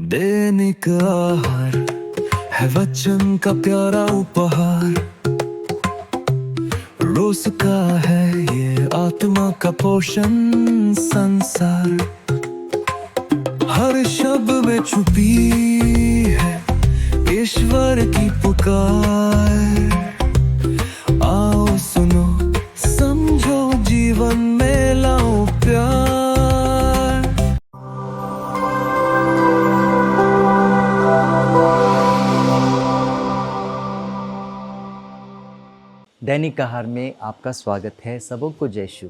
दैनिक आहार है वचन का प्यारा उपहार। रोज का है ये आत्मा का पोषण संसार। हर शब्द में छुपी है ईश्वर की पुकार। आओ सुनो समझो जीवन में लाओ प्यार। दैनिक आहार में आपका स्वागत है। सबों को जय शु।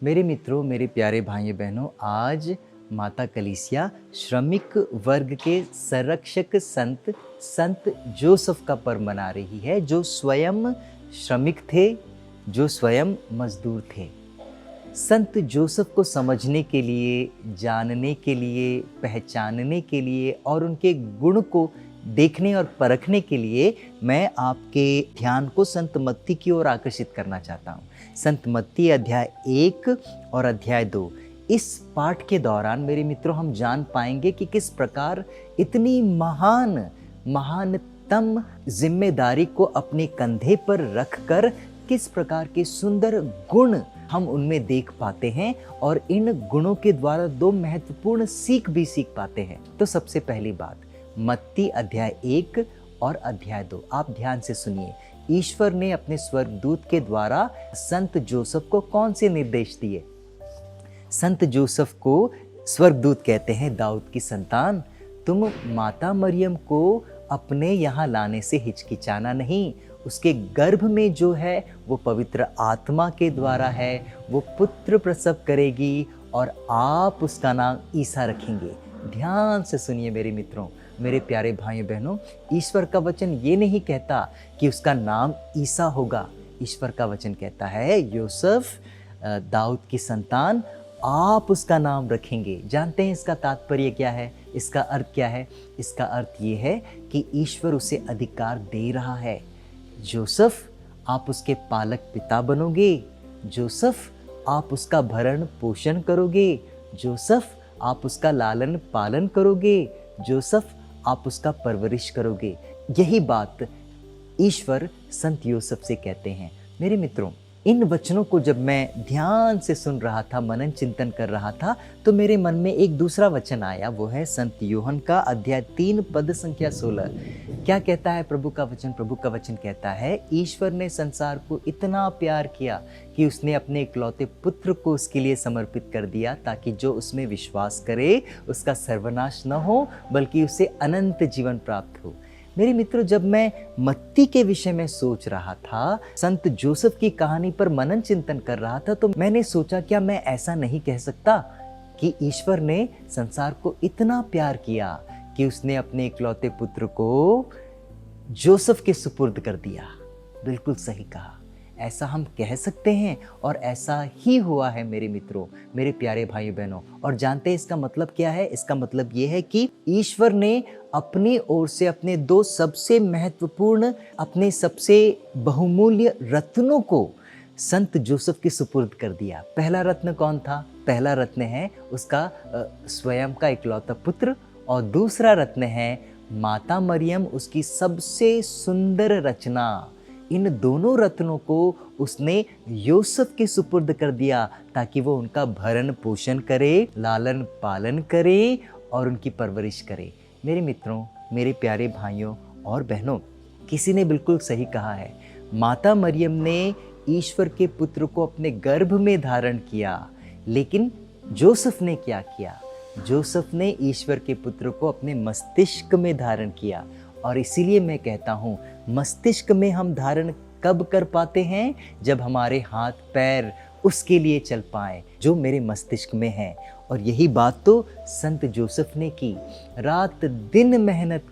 मेरे मित्रों, मेरे प्यारे भाइयों बहनों, आज माता कलीसिया श्रमिक वर्ग के संरक्षक संत जोसेफ का पर्व मना रही है, जो स्वयं श्रमिक थे, जो स्वयं मजदूर थे। संत जोसेफ को समझने के लिए, जानने के लिए, पहचानने के लिए और उनके गुण को देखने और परखने के लिए मैं आपके ध्यान को संत मत्ती की ओर आकर्षित करना चाहता हूँ। संत मत्ती अध्याय 1 और अध्याय 2। इस पाठ के दौरान मेरे मित्रों हम जान पाएंगे कि किस प्रकार इतनी महानतम जिम्मेदारी को अपने कंधे पर रखकर किस प्रकार के सुंदर गुण हम उनमें देख पाते हैं और इन गुणों के द्वारा दो महत्वपूर्ण सीख भी सीख पाते हैं। तो सबसे पहली बात, मत्ती अध्याय 1 और अध्याय 2, आप ध्यान से सुनिए। ईश्वर ने अपने स्वर्गदूत के द्वारा संत जोसेफ को कौन से निर्देश दिए? संत जोसेफ को स्वर्गदूत कहते हैं, दाऊद की संतान, तुम माता मरियम को अपने यहाँ लाने से हिचकिचाना नहीं। उसके गर्भ में जो है वो पवित्र आत्मा के द्वारा है, वो पुत्र प्रसव करेगी और आप उसका नाम ईसा रखेंगे। ध्यान से सुनिए मेरे मित्रों, मेरे प्यारे भाइयों बहनों, ईश्वर का वचन ये नहीं कहता कि उसका नाम ईसा होगा। ईश्वर का वचन कहता है, योसेफ दाऊद की संतान, आप उसका नाम रखेंगे। जानते हैं इसका तात्पर्य क्या है? इसका अर्थ क्या है? इसका अर्थ ये है कि ईश्वर उसे अधिकार दे रहा है। जोसेफ, आप उसके पालक पिता बनोगे। जोसेफ, आप उसका भरण पोषण करोगे। जोसेफ, आप उसका लालन पालन करोगे। जोसेफ, आप उसका परवरिश करोगे। यही बात ईश्वर संत योसेफ से कहते हैं। मेरे मित्रों, इन वचनों को जब मैं ध्यान से सुन रहा था, मनन चिंतन कर रहा था, तो मेरे मन में एक दूसरा वचन आया। वो है संत यूहन्ना का अध्याय 3 पद संख्या 16। क्या कहता है प्रभु का वचन? प्रभु का वचन कहता है, ईश्वर ने संसार को इतना प्यार किया कि उसने अपने इकलौते पुत्र को उसके लिए समर्पित कर दिया, ताकि जो उसमें विश्वास करे उसका सर्वनाश न हो, बल्कि उसे अनंत जीवन प्राप्त हो। मेरे मित्रों, जब मैं मत्ती के विषय में सोच रहा था, संत जोसेफ की कहानी पर मनन चिंतन कर रहा था, तो मैंने सोचा, क्या मैं ऐसा नहीं कह सकता कि ईश्वर ने संसार को इतना प्यार किया कि उसने अपने इकलौते पुत्र को जोसेफ के सुपुर्द कर दिया? बिल्कुल सही कहा, ऐसा हम कह सकते हैं और ऐसा ही हुआ है मेरे मित्रों, मेरे प्यारे भाइयों बहनों। और जानते हैं इसका मतलब क्या है? इसका मतलब ये है कि ईश्वर ने अपनी ओर से अपने दो सबसे महत्वपूर्ण, अपने सबसे बहुमूल्य रत्नों को संत जोसेफ के सुपुर्द कर दिया। पहला रत्न कौन था? पहला रत्न है उसका स्वयं का इकलौता पुत्र, और दूसरा रत्न है माता मरियम, उसकी सबसे सुंदर रचना। इन दोनों रत्नों को उसने योसेफ के सुपुर्द कर दिया, ताकि वो उनका भरण पोषण करे, लालन पालन करे और उनकी परवरिश करे। मेरे मित्रों, मेरे प्यारे भाइयों और बहनों, किसी ने बिल्कुल सही कहा है, माता मरियम ने ईश्वर के पुत्र को अपने गर्भ में धारण किया, लेकिन जोसेफ ने क्या किया? जोसेफ ने ईश्वर के पुत्र को अपने मस्तिष्क में धारण किया। और इसीलिए मैं कहता हूँ, मस्तिष्क में हम धारण कब कर पाते हैं? जब हमारे हाथ पैर उसके लिए चल पाए जो मेरे मस्तिष्क में है। और यही बात तो संत जोसेफ ने की। रात दिन मेहनत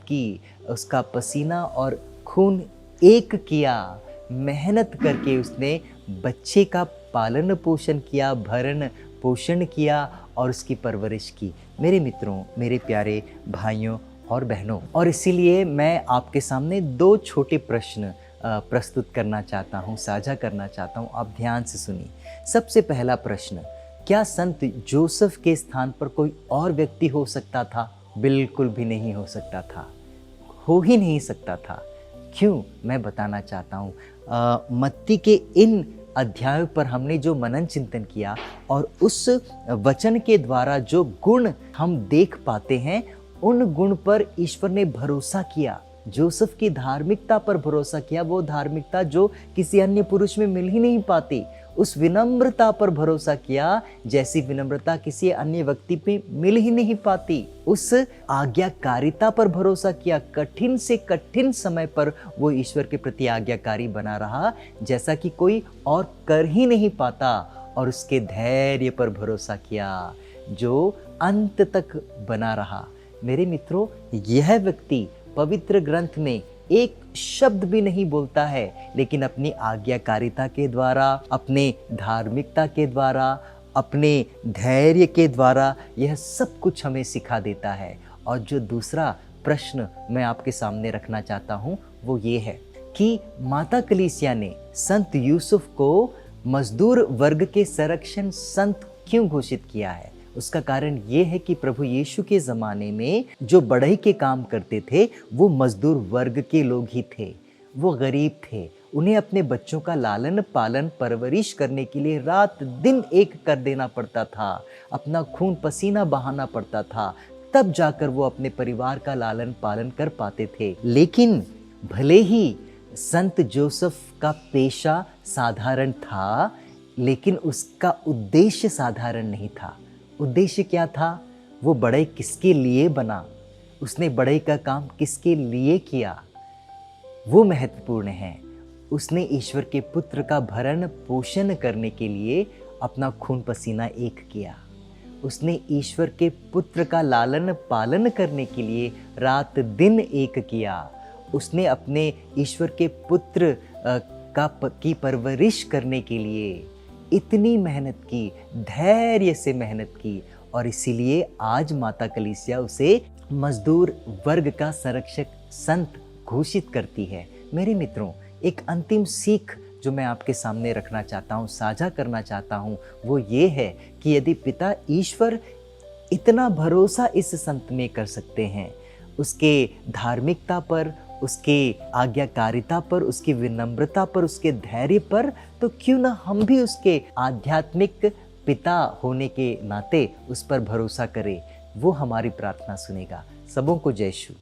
की, उसका पसीना और खून एक किया, मेहनत करके उसने बच्चे का पालन पोषण किया, भरण पोषण किया और उसकी परवरिश की। मेरे मित्रों, मेरे प्यारे भाइयों और बहनों, और इसीलिए मैं आपके सामने दो छोटे प्रश्न प्रस्तुत करना चाहता हूँ, साझा करना चाहता हूँ। आप ध्यान से सुनिए। सबसे पहला प्रश्न, क्या संत जोसेफ के स्थान पर कोई और व्यक्ति हो सकता था? बिल्कुल भी नहीं हो सकता था, हो ही नहीं सकता था। क्यों? मैं बताना चाहता हूँ। मत्ती के इन अध्यायों पर हमने जो मनन चिंतन किया और उस वचन के द्वारा जो गुण हम देख पाते हैं, उन गुण पर ईश्वर ने भरोसा किया। जोसेफ की धार्मिकता पर भरोसा किया, वो धार्मिकता जो किसी अन्य पुरुष में मिल ही नहीं पाती। उस विनम्रता पर भरोसा किया जैसी विनम्रता किसी अन्य व्यक्ति पे मिल ही नहीं पाती। उस आज्ञाकारिता पर भरोसा किया, कठिन से कठिन समय पर वो ईश्वर के प्रति आज्ञाकारी बना रहा जैसा कि कोई और कर ही नहीं पाता। और उसके धैर्य पर भरोसा किया जो अंत तक बना रहा। मेरे मित्रों, यह व्यक्ति पवित्र ग्रंथ में एक शब्द भी नहीं बोलता है, लेकिन अपनी आज्ञाकारिता के द्वारा, अपने धार्मिकता के द्वारा, अपने धैर्य के द्वारा यह सब कुछ हमें सिखा देता है। और जो दूसरा प्रश्न मैं आपके सामने रखना चाहता हूँ वो ये है कि माता कलीसिया ने संत यूसुफ को मजदूर वर्ग के संरक्षण संत क्यों घोषित किया है? उसका कारण ये है कि प्रभु यीशु के ज़माने में जो बढ़ई के काम करते थे वो मजदूर वर्ग के लोग ही थे। वो गरीब थे, उन्हें अपने बच्चों का लालन पालन परवरिश करने के लिए रात दिन एक कर देना पड़ता था, अपना खून पसीना बहाना पड़ता था, तब जाकर वो अपने परिवार का लालन पालन कर पाते थे। लेकिन भले ही संत जोसेफ का पेशा साधारण था, लेकिन उसका उद्देश्य साधारण नहीं था। उद्देश्य क्या था? वो बढ़ई किसके लिए बना, उसने बढ़ई का काम किसके लिए किया, वो महत्वपूर्ण है। उसने ईश्वर के पुत्र का भरण पोषण करने के लिए अपना खून पसीना एक किया। उसने ईश्वर के पुत्र का लालन पालन करने के लिए रात दिन एक किया। उसने अपने ईश्वर के पुत्र की परवरिश करने के लिए इतनी मेहनत की, धैर्य से मेहनत की, और इसीलिए आज माता कलीसिया उसे मजदूर वर्ग का संरक्षक संत घोषित करती है। मेरे मित्रों, एक अंतिम सीख जो मैं आपके सामने रखना चाहता हूँ, साझा करना चाहता हूँ, वो ये है कि यदि पिता ईश्वर इतना भरोसा इस संत में कर सकते हैं, उसके धार्मिकता पर, उसके आज्ञाकारिता पर, उसकी विनम्रता पर, उसके धैर्य पर, तो क्यों ना हम भी उसके आध्यात्मिक पिता होने के नाते उस पर भरोसा करें। वो हमारी प्रार्थना सुनेगा। सबों को जय यीशु।